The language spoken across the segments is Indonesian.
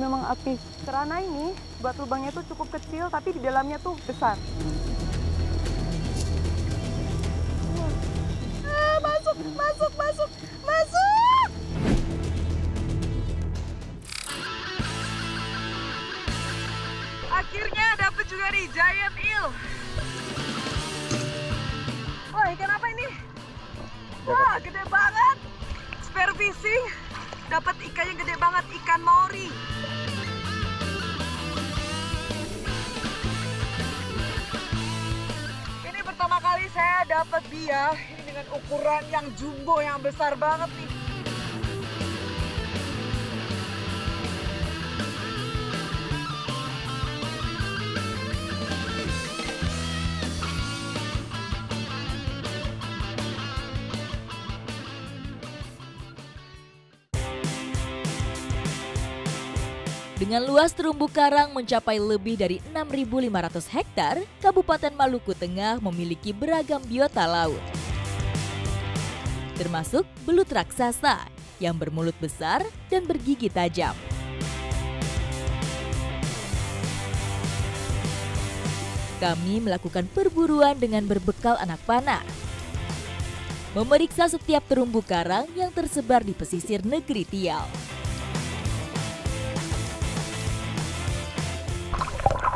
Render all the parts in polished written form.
memang aktif. Kerana ini buat lubangnya tuh cukup kecil tapi di dalamnya tuh besar. Masuk, masuk, masuk, masuk! Akhirnya dapet juga nih giant eel. Wah, ikan apa ini? Wah, gede banget. Spear fishing, dapat ikan yang gede banget, ikan Maori. Ini pertama kali saya dapat bia ini dengan ukuran yang jumbo, yang besar banget nih. Dengan luas terumbu karang mencapai lebih dari 6.500 hektar, Kabupaten Maluku Tengah memiliki beragam biota laut. Termasuk belut raksasa yang bermulut besar dan bergigi tajam. Kami melakukan perburuan dengan berbekal anak panah. Memeriksa setiap terumbu karang yang tersebar di pesisir negeri Tial.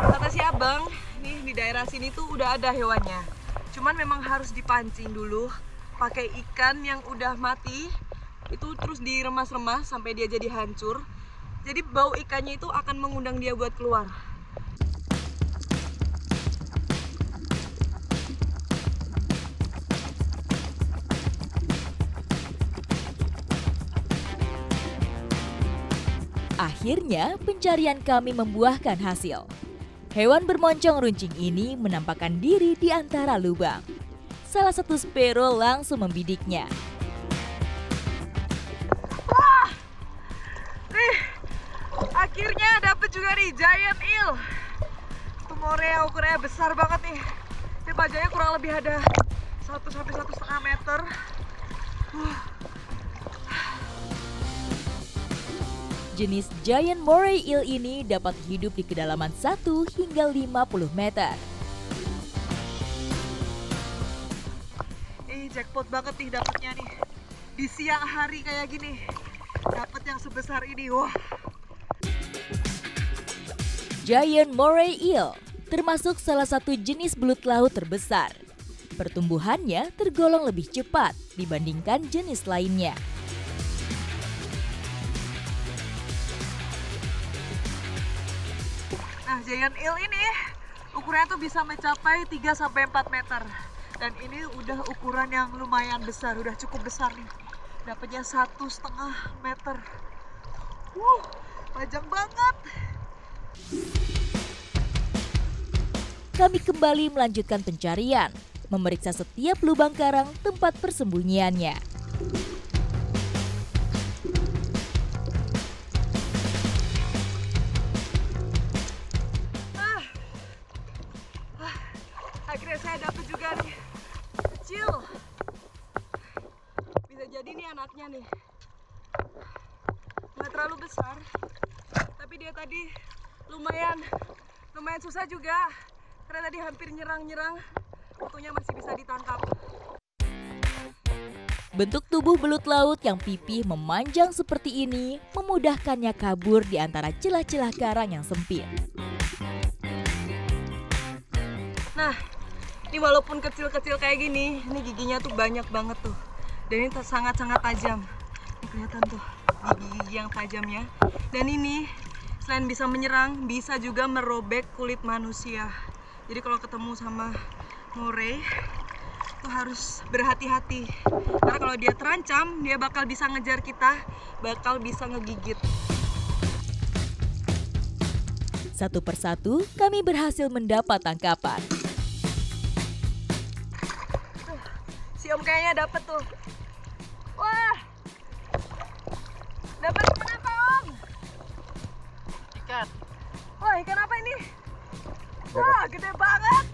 Kata si abang, nih di daerah sini tuh udah ada hewannya. Cuman memang harus dipancing dulu, pakai ikan yang udah mati, itu terus diremas-remas sampai dia jadi hancur. Jadi bau ikannya itu akan mengundang dia buat keluar. Akhirnya pencarian kami membuahkan hasil. Hewan bermoncong runcing ini menampakkan diri di antara lubang. Salah satu sparrow langsung membidiknya. Wah! Nih, akhirnya dapet juga nih giant eel. Tumorea ukurannya besar banget nih. Dia panjangnya kurang lebih ada 1 sampai 1,5 meter. Jenis giant moray eel ini dapat hidup di kedalaman 1 hingga 50 meter. Jackpot banget nih dapetnya nih. Di siang hari kayak gini, dapet yang sebesar ini. Wah. Giant moray eel termasuk salah satu jenis belut laut terbesar. Pertumbuhannya tergolong lebih cepat dibandingkan jenis lainnya. Nah, giant eel ini ukurannya tuh bisa mencapai 3 sampai 4 meter. Dan ini udah ukuran yang lumayan besar, udah cukup besar nih. Dapatnya 1,5 meter. Panjang banget. Kami kembali melanjutkan pencarian, memeriksa setiap lubang karang tempat persembunyiannya. Akhirnya saya dapat juga nih, kecil. Bisa jadi nih anaknya nih. Nggak terlalu besar, tapi dia tadi lumayan susah juga. Karena tadi hampir nyerang-nyerang, waktunya masih bisa ditangkap. Bentuk tubuh belut laut yang pipih memanjang seperti ini memudahkannya kabur di antara celah-celah karang yang sempit. Nah, ini walaupun kecil-kecil kayak gini, ini giginya tuh banyak banget tuh. Dan ini sangat-sangat tajam. Ini kelihatan tuh gigi-gigi yang tajamnya. Dan ini selain bisa menyerang, bisa juga merobek kulit manusia. Jadi kalau ketemu sama moray, itu harus berhati-hati. Karena kalau dia terancam, dia bakal bisa ngejar kita, bakal bisa ngegigit. Satu persatu, kami berhasil mendapat tangkapan. Si Om kayaknya dapet tuh. Wah, dapat ikan apa Om? Ikan. Wah, ikan apa ini? Wah, gede banget.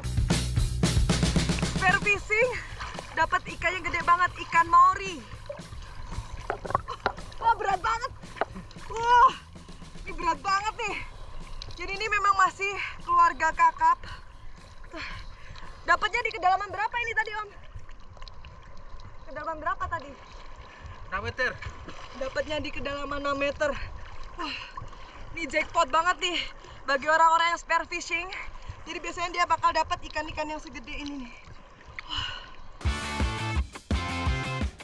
Spear fishing, dapat ikan yang gede banget, ikan Maori. Wah, berat banget. Wah, ini berat banget. Jadi ini memang masih keluarga kakap. Dapatnya di kedalaman berapa ini tadi, Om? Kedalaman berapa tadi? 6 meter. Dapatnya di kedalaman 6 meter. Wah, ini jackpot banget nih bagi orang-orang yang spear fishing. Jadi biasanya dia bakal dapat ikan-ikan yang segede ini nih.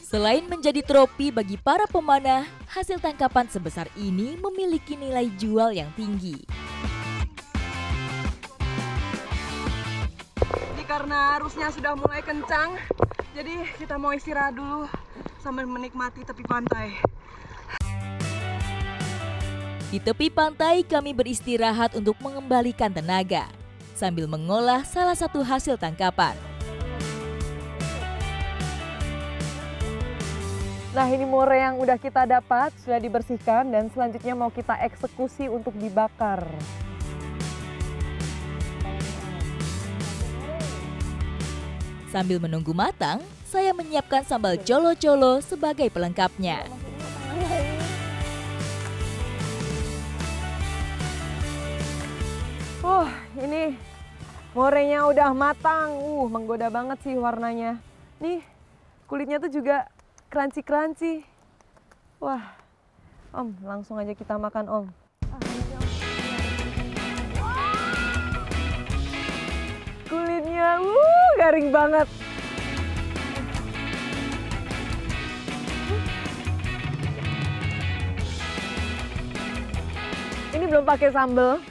Selain menjadi trofi bagi para pemanah, hasil tangkapan sebesar ini memiliki nilai jual yang tinggi. Ini karena arusnya sudah mulai kencang, jadi kita mau istirahat dulu sambil menikmati tepi pantai. Di tepi pantai kami beristirahat untuk mengembalikan tenaga sambil mengolah salah satu hasil tangkapan. Nah, ini more yang udah kita dapat, sudah dibersihkan dan selanjutnya mau kita eksekusi untuk dibakar. Sambil menunggu matang, saya menyiapkan sambal colo-colo sebagai pelengkapnya. Ini morenya udah matang. Menggoda banget sih warnanya. Nih, kulitnya tuh juga crunchy-crunchy. Wah, Om, langsung aja kita makan, Om. Kulitnya, garing banget. Ini belum pakai sambal.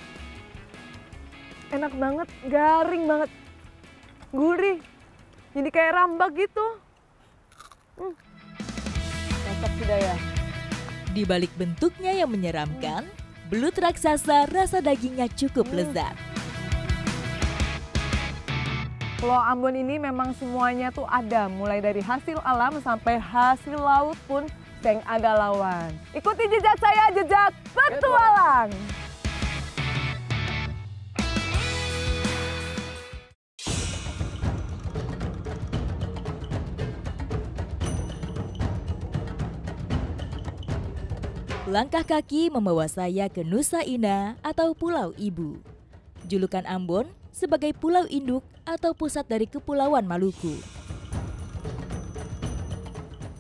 Enak banget, garing banget. Gurih. Jadi kayak rambak gitu. Cocok sudah ya. Di balik bentuknya yang menyeramkan, belut raksasa rasa dagingnya cukup lezat. Pulau Ambon ini memang semuanya tuh ada, mulai dari hasil alam sampai hasil laut pun yang ada lawan. Ikuti jejak saya, jejak petualang. Langkah kaki membawa saya ke Nusa Indah atau Pulau Ibu. Julukan Ambon sebagai pulau induk atau pusat dari Kepulauan Maluku.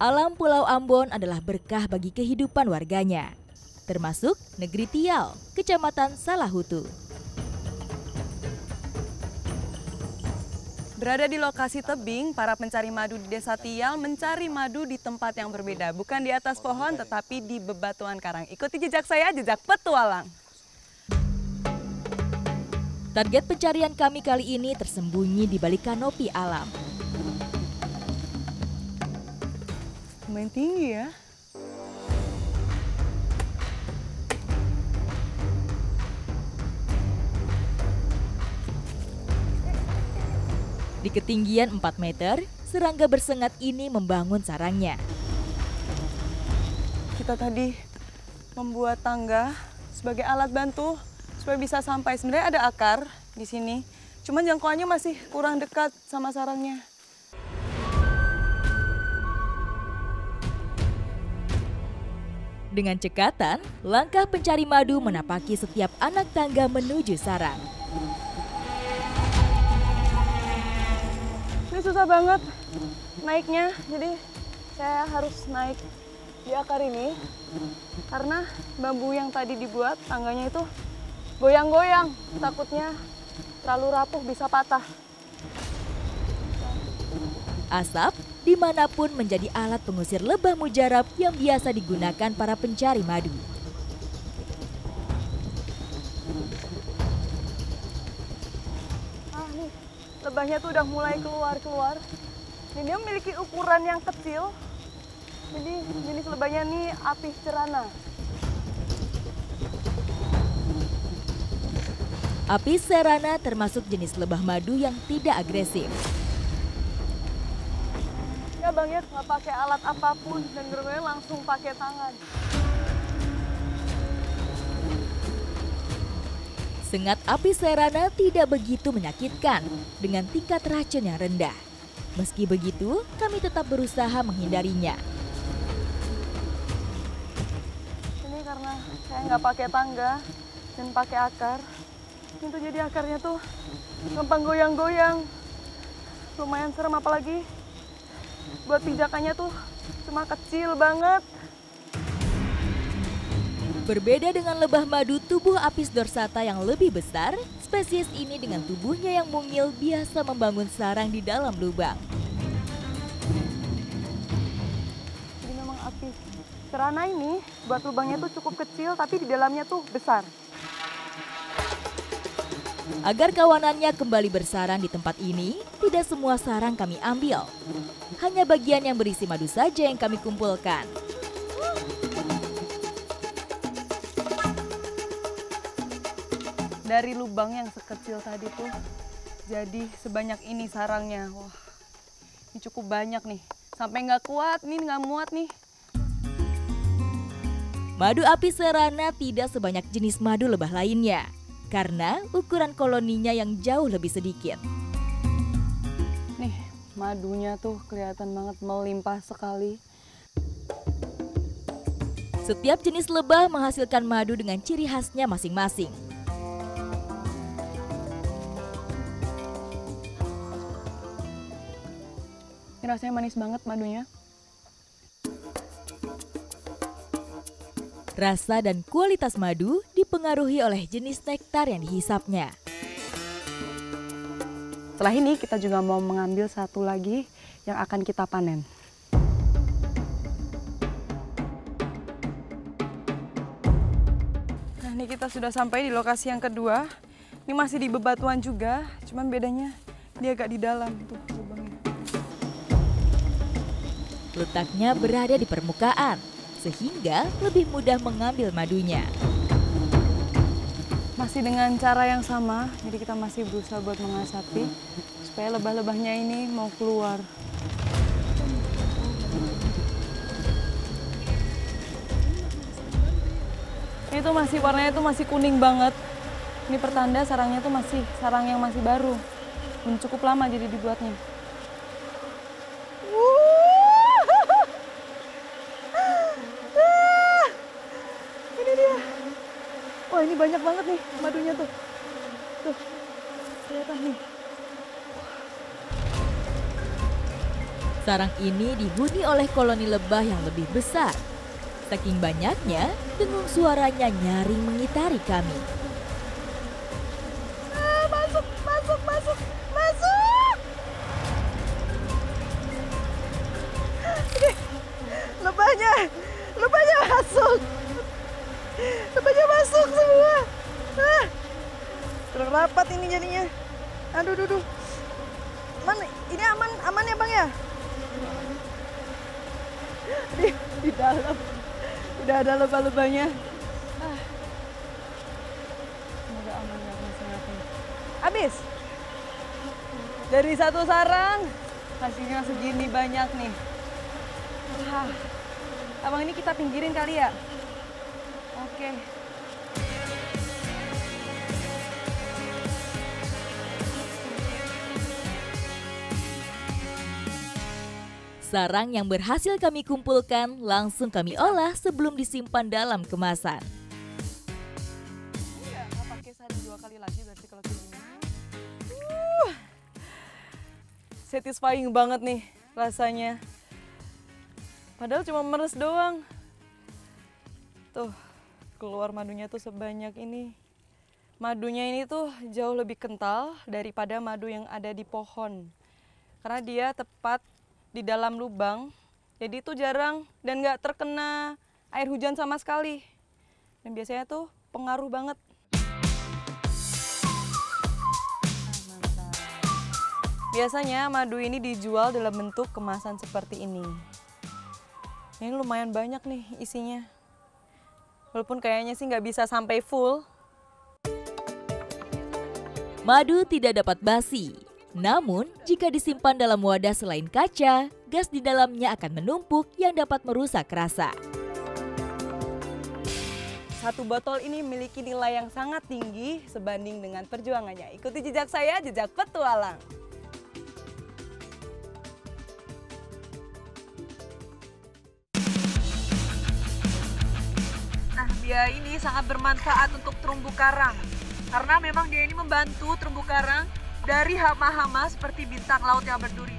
Alam Pulau Ambon adalah berkah bagi kehidupan warganya, termasuk Negeri Tial, Kecamatan Salahutu. Berada di lokasi tebing, para pencari madu di Desa Tial mencari madu di tempat yang berbeda. Bukan di atas pohon, tetapi di bebatuan karang. Ikuti jejak saya, jejak petualang. Target pencarian kami kali ini tersembunyi di balik kanopi alam. Lumayan tinggi ya. Di ketinggian 4 meter, serangga bersengat ini membangun sarangnya. Kita tadi membuat tangga sebagai alat bantu supaya bisa sampai. Sebenarnya ada akar di sini, cuman jangkauannya masih kurang dekat sama sarangnya. Dengan cekatan, langkah pencari madu menapaki setiap anak tangga menuju sarang. Ini susah banget naiknya, jadi saya harus naik di akar ini karena bambu yang tadi dibuat tangganya itu goyang-goyang, takutnya terlalu rapuh bisa patah. Asap dimanapun menjadi alat pengusir lebah mujarab yang biasa digunakan para pencari madu. Nih, lebahnya tuh udah mulai keluar-keluar. Ini dia memiliki ukuran yang kecil. Jadi jenis lebahnya nih Apis cerana. Apis cerana termasuk jenis lebah madu yang tidak agresif. Ya Bang ya, nggak pakai alat apapun dan benar-benar langsung pakai tangan. Sengat Apis cerana tidak begitu menyakitkan dengan tingkat racun yang rendah. Meski begitu, kami tetap berusaha menghindarinya. Ini karena saya nggak pakai tangga dan pakai akar, Ini tuh jadi akarnya tuh gampang goyang-goyang. Lumayan serem, apalagi buat pijakannya tuh cuma kecil banget. Berbeda dengan lebah madu tubuh Apis dorsata yang lebih besar, spesies ini dengan tubuhnya yang mungil biasa membangun sarang di dalam lubang. Jadi memang Apis serana ini buat lubangnya tuh cukup kecil, tapi di dalamnya tuh besar. Agar kawanannya kembali bersarang di tempat ini, tidak semua sarang kami ambil. Hanya bagian yang berisi madu saja yang kami kumpulkan. Dari lubang yang sekecil tadi tuh jadi sebanyak ini sarangnya. Wah, ini cukup banyak nih. Sampai nggak kuat nih, nggak muat nih. Madu Apis serana tidak sebanyak jenis madu lebah lainnya, karena ukuran koloninya yang jauh lebih sedikit. Nih, madunya tuh kelihatan banget melimpah sekali. Setiap jenis lebah menghasilkan madu dengan ciri khasnya masing-masing. Ini rasanya manis banget madunya. Rasa dan kualitas madu dipengaruhi oleh jenis nektar yang dihisapnya. Setelah ini kita juga mau mengambil satu lagi yang akan kita panen. Nah, ini kita sudah sampai di lokasi yang kedua. Ini masih di bebatuan juga, cuman bedanya dia agak di dalam tuh lubangnya. Letaknya berada di permukaan, sehingga lebih mudah mengambil madunya. Masih dengan cara yang sama, jadi kita masih berusaha buat mengasapi supaya lebah-lebahnya ini mau keluar. Ini tuh masih warnanya tuh masih kuning banget. Ini pertanda sarangnya tuh masih sarang yang masih baru. Belum cukup lama jadi dibuatnya. Ini dia. Wah, ini banyak banget nih madunya tuh. Tuh, kelihatan nih. Sarang ini dihuni oleh koloni lebah yang lebih besar. Saking banyaknya, dengung suaranya nyaring mengitari kami. Masuk, masuk, masuk, masuk. Ini lebahnya masuk. Lebahnya masuk semua. Kurang rapat ini jadinya. Aduh, duh. Mana? Ini aman ya Bang ya? Di dalam udah ada lebah-lebahnya. Semoga aman ya, masing-masing. Habis. Dari satu sarang hasilnya segini banyak nih. Wah. Abang, ini kita pinggirin kali ya? Oke. Sarang yang berhasil kami kumpulkan langsung kami olah sebelum disimpan dalam kemasan. Iya, nggak pakai sarang 2 kali lagi berarti kalau kayak gini. Satisfying banget nih rasanya. Padahal cuma meres doang. Tuh, keluar madunya tuh sebanyak ini. Madunya ini tuh jauh lebih kental daripada madu yang ada di pohon. Karena dia tepat di dalam lubang, jadi itu jarang dan nggak terkena air hujan sama sekali. Dan biasanya tuh pengaruh banget. Mantap. Biasanya madu ini dijual dalam bentuk kemasan seperti ini. Ini lumayan banyak nih isinya. Walaupun kayaknya sih nggak bisa sampai full. Madu tidak dapat basi. Namun, jika disimpan dalam wadah selain kaca, gas di dalamnya akan menumpuk yang dapat merusak rasa. Satu botol ini memiliki nilai yang sangat tinggi sebanding dengan perjuangannya. Ikuti jejak saya, jejak petualang. Nah, dia ini sangat bermanfaat untuk terumbu karang. Karena memang dia ini membantu terumbu karang dari hama-hama seperti bintang laut yang berduri.